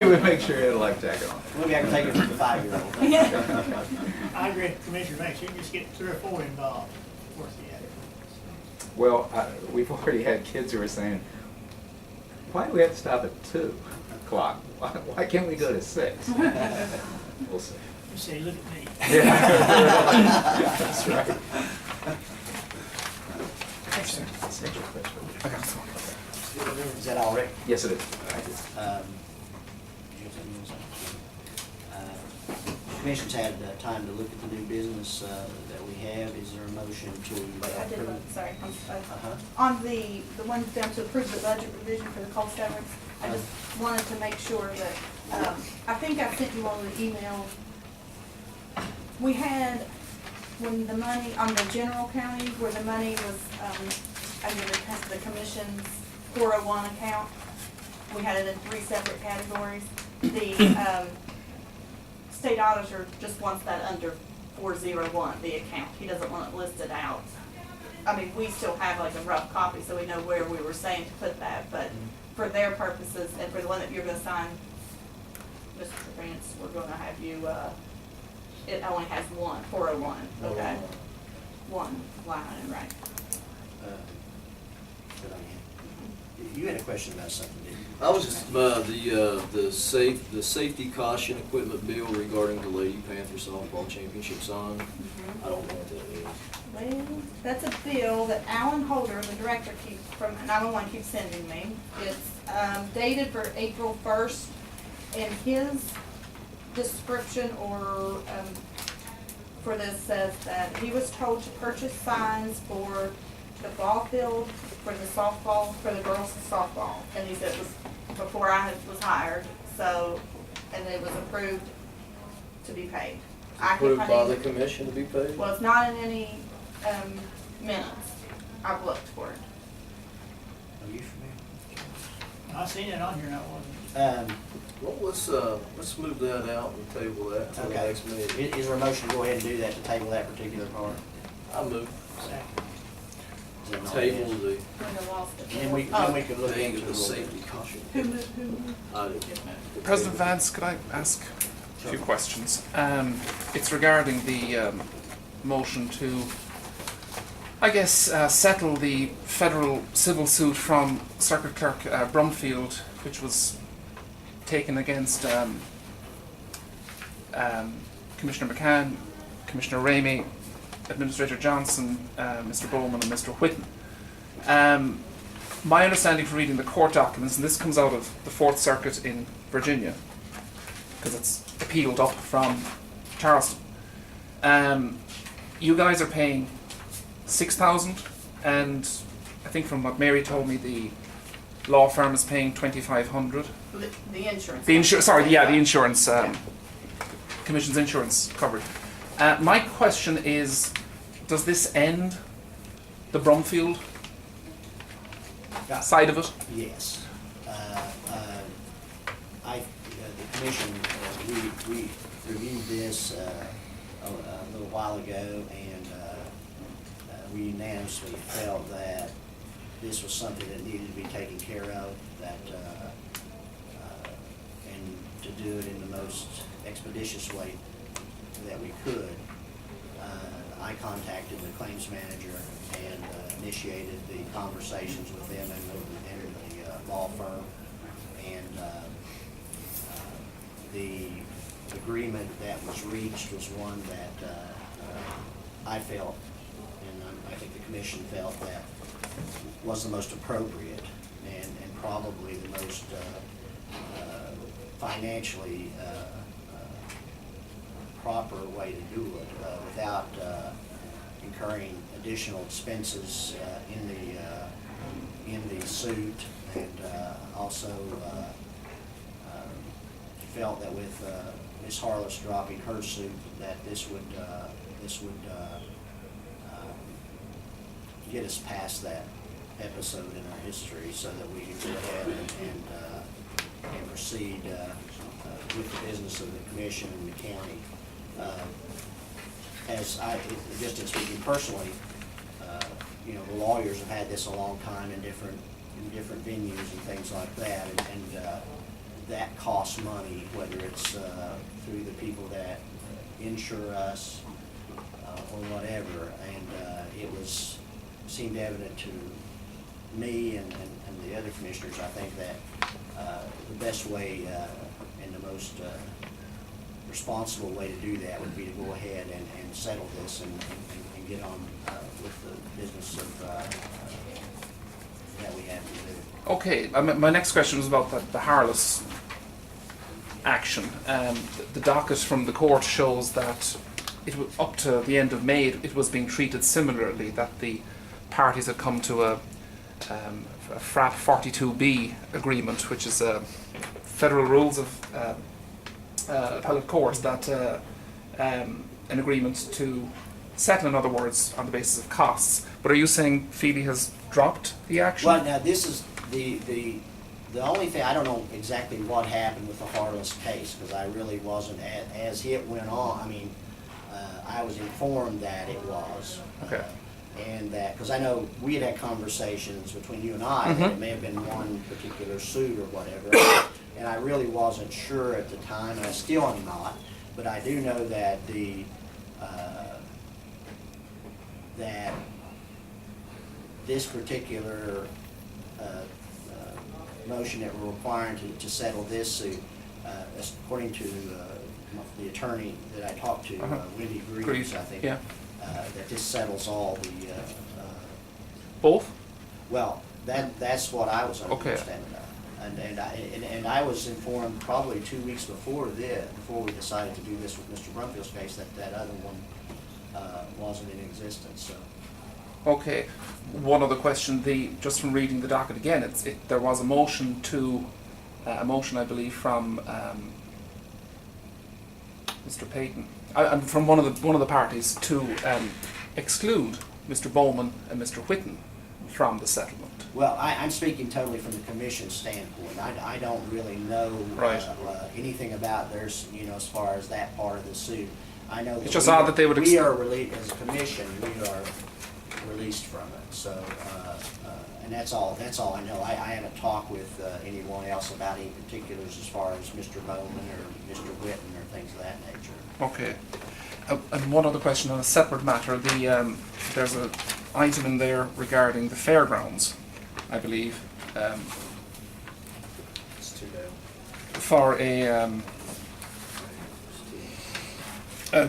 We make sure it'll like tack it on. Maybe I can take it to the 5-year-old. I agree with Commissioner Banks, you can just get 3 or 4 involved. Worth the effort. Well, we've already had kids who are saying, why do we have to stop at 2 o'clock? Why can't we go to 6? We'll see. You say, look at me. Yeah, that's right. Is that all right? Yes, it is. Commission's had time to look at the new business that we have. Is there a motion to I did approve? look, sorry. Uh-huh. On the one down to approve the budget revision for the cost severance, I just wanted to make sure that, I think I sent you all the email. We had, when the money, on the general county, where the money was, under the commission's 401 account, we had it in 3 separate categories. The, state auditor just wants that under 401, the account. He doesn't want it listed out. I mean, we still have like a rough copy, so we know where we were saying to put that, but for their purposes, and for the one that you're gonna sign, Mr. Vance, we're gonna have you, it only has 401, okay? One line item, right? You had a question about something, didn't you? I was just, the safety caution equipment bill regarding the Lady Panther softball championships on. I don't know what that is. Well, that's a bill that Alan Holder, the director, keeps from 911, keeps sending me. It's dated for April 1st, and his description or for this says that he was told to purchase signs for the ball field, for the softball, for the girls' softball, and he said it was before I was hired, so, and it was approved to be paid. I can Approved by find the it- commission to be paid? Well, it's not in any minutes. I've looked for it. Are you familiar? I seen it on here, and I wasn't. Well, let's move that out and table that until the Okay. next meeting. Is there a motion to go ahead and do that, to table that particular part? I move, Second. Is that not table yes? the, When I lost it. And we could look thing into of it the a little bit. safety caution. Who moved, who moved? I did. President Vance, could I ask a few questions? It's regarding the motion to, I guess, settle the federal civil suit from Circuit Clerk Brumfield, which was taken against Commissioner McCann, Commissioner Ramey, Administrator Johnson, Mr. Bowman and Mr. Whitten. My understanding from reading the court documents, and this comes out of the Fourth Circuit in Virginia, because it's appealed up from Charleston. You guys are paying $6,000, and I think from what Mary told me, the law firm is paying $2,500. The insurance. The insurance, commission's insurance covered. My question is, does this end the Brumfield side of it? Yes. The commission, we reviewed this a little while ago, and we unanimously felt that this was something that needed to be taken care of, that, and to do it in the most expeditious way that we could. I contacted the claims manager and initiated the conversations with them and the law firm. And the agreement that was reached was one that I felt, and I think the commission felt, that was the most appropriate and probably the most financially proper way to do it without incurring additional expenses in the suit, and also felt that with Ms. Harless dropping her suit, that this would get us past that episode in our history, so that we could go ahead and proceed with the business of the commission and the county. Just in speaking personally, the lawyers have had this a long time in different venues and things like that, and that costs money, whether it's through the people that insure us or whatever. And it seemed evident to me and the other commissioners, I think, that the best way and the most responsible way to do that would be to go ahead and settle this and get on with the business of that we have to do. Okay, my next question was about the Harless action. The docket from the court shows that it was up to the end of May. It was being treated similarly. That the parties had come to a FRAP 42B agreement, which is federal rules of appellate courts, that an agreement to settle, in other words, on the basis of costs. But are you saying Phoebe has dropped the action? Well, now this is the only thing, I don't know exactly what happened with the Harless case, because I really wasn't, as it went on, I mean, I was informed that it was. Okay. And that, because I know we had conversations between you and I, that it may have been one particular suit or whatever, and I really wasn't sure at the time, and I still am not, but I do know that that this particular motion that we're requiring to settle this suit, according to the attorney that I talked to, Wendy Greaves, I think, yeah. that this settles all the, Both? well, that's what I was Okay. understanding of. And I was informed probably 2 weeks before we decided to do this with Mr. Brumfield's case, that other one wasn't in existence, so. Okay. One other question. Just from reading the docket again, there was a motion I believe, from Mr. Payton, and from one of the parties to exclude Mr. Bowman and Mr. Whitten from the settlement. Well, I'm speaking totally from the commission's standpoint. I don't really know Right. Anything about theirs, as far as that part of the suit. I know that It's just odd that they would we are released, as a commission, we are released from it. So, and that's all I know. I haven't talked with anyone else about any particulars as far as Mr. Bowman or Mr. Whitten or things of that nature. Okay. And one other question on a separate matter. There's an item in there regarding the fairgrounds, I believe, It's too bad. for a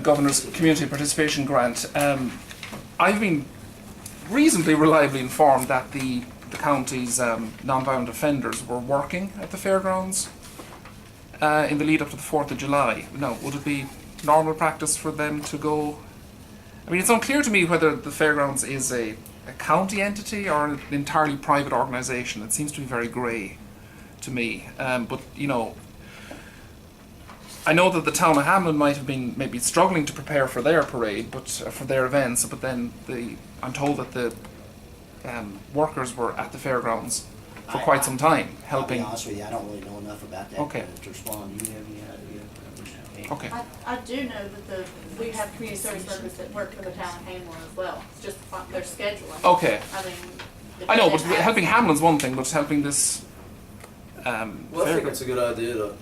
Governor's Community Participation Grant. I've been reasonably reliably informed that the county's non-violent offenders were working at the fairgrounds in the lead up to the 4th of July. Now, would it be normal practice for them to go? I mean, it's unclear to me whether the fairgrounds is a county entity or an entirely private organisation. It seems to be very grey to me. But, I know that the town of Hamlin might have been maybe struggling to prepare for their parade, but for their events. But then I'm told that the workers were at the fairgrounds for quite some time, helping. I'll be honest with you, I don't really know enough about that Okay. to respond. Do you have any idea? Okay. I do know that we have community service workers that work for the town of Hamlin as well. It's just their scheduling. Okay. I mean. I know, but depending on- helping Hamlin's one thing, but helping this. Well, I think it's a good idea to,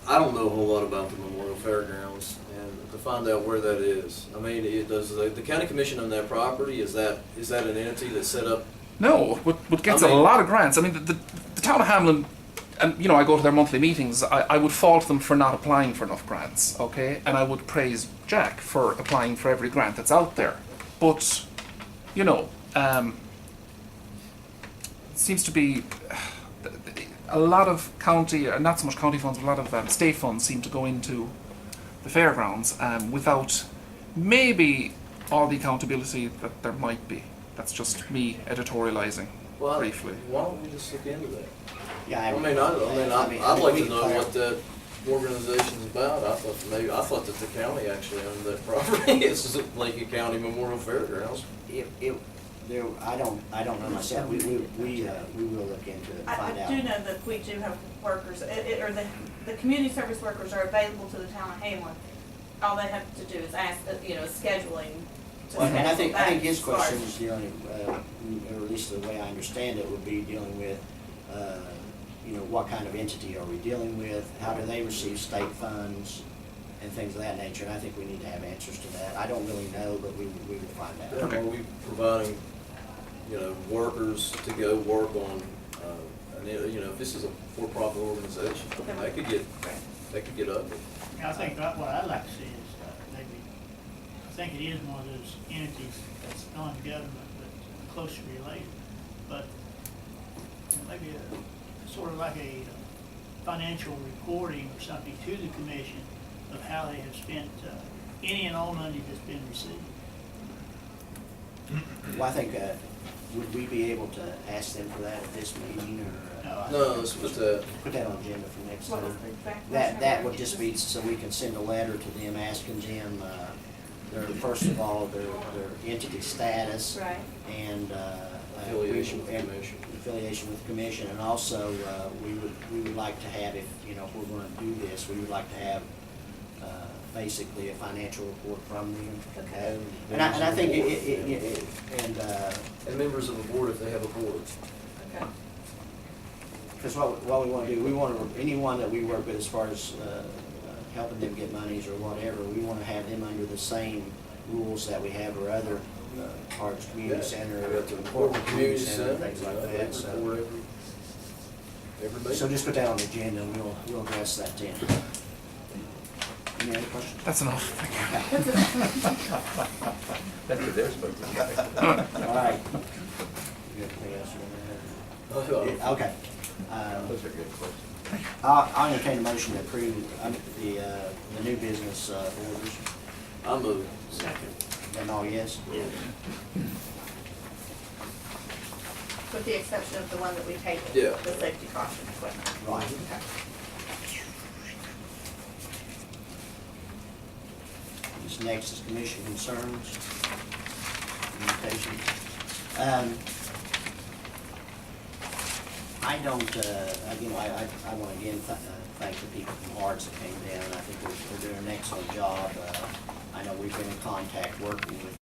I don't know a whole lot about the Memorial Fairgrounds, and to find out where that is. I mean, does the county commission on that property, is that an entity that's set up? No, but gets I mean- a lot of grants. I mean, the town of Hamlin, and I go to their monthly meetings. I would fault them for not applying for enough grants, okay? And I would praise Jack for applying for every grant that's out there. But, it seems to be a lot of county, not so much county funds, but a lot of state funds seem to go into the fairgrounds without maybe all the accountability that there might be. That's just me editorializing briefly. Why don't we just look into that? Yeah, I'd like to know what that organization's about. I thought that the county actually owned that property. It's Lincoln County Memorial Fairgrounds. I don't know myself. We will look into it and find I out. do know that we do have workers, or the community service workers are available to the town of Hamlin. All they have to do is ask, scheduling. to Well, and I schedule think that his as far as- question is dealing, or at least the way I understand it, would be dealing with you know, what kind of entity are we dealing with? How do they receive state funds and things of that nature? And I think we need to have answers to that. I don't really know, but we will find out. Are we providing, you know, workers to go work on, you know, if this is a for-profit organization, that could get ugly. I think what I'd like to see is, maybe, I think it is one of those entities that's non-government, but closely related. But you know, maybe sort of like a financial reporting or something to the commission of how they have spent any and all money that's been received. Well, I think, would we be able to ask them for that at this meeting, or? No, let's put that, Put that on agenda for next What was time. the exact That motion? would just be so we can send a letter to them asking them, first of all, their entity status. Right. And, Affiliation with the and commission. Affiliation with the commission, and also, we would like to have, if, you know, if we're gonna do this, we would like to have, basically a financial report from them. Okay. And I think and members of the board if they have a board. Okay. because what we want to do, we want to, anyone that we work with as far as helping them get monies or whatever, we want to have them under the same rules that we have our other Harts Community Center, We got the Portland Community Center, Center, things like that. report So every meeting. so just put that on the agenda, and we'll address that then. Any other questions? That's enough. Thank you. That's what they're supposed to do. All right. You got anything else you want to add? Oh, Okay. Those are good questions. I'll entertain a motion to approve the new business orders. I move. Second. And all yes? With the exception of the one that we tabled. Yeah. The safety caution equipment. Right. Okay. This next is commission concerns, communications. I don't, I want to again thank the people from Harts that came down. I think we're doing an excellent job. I know we've been in contact working with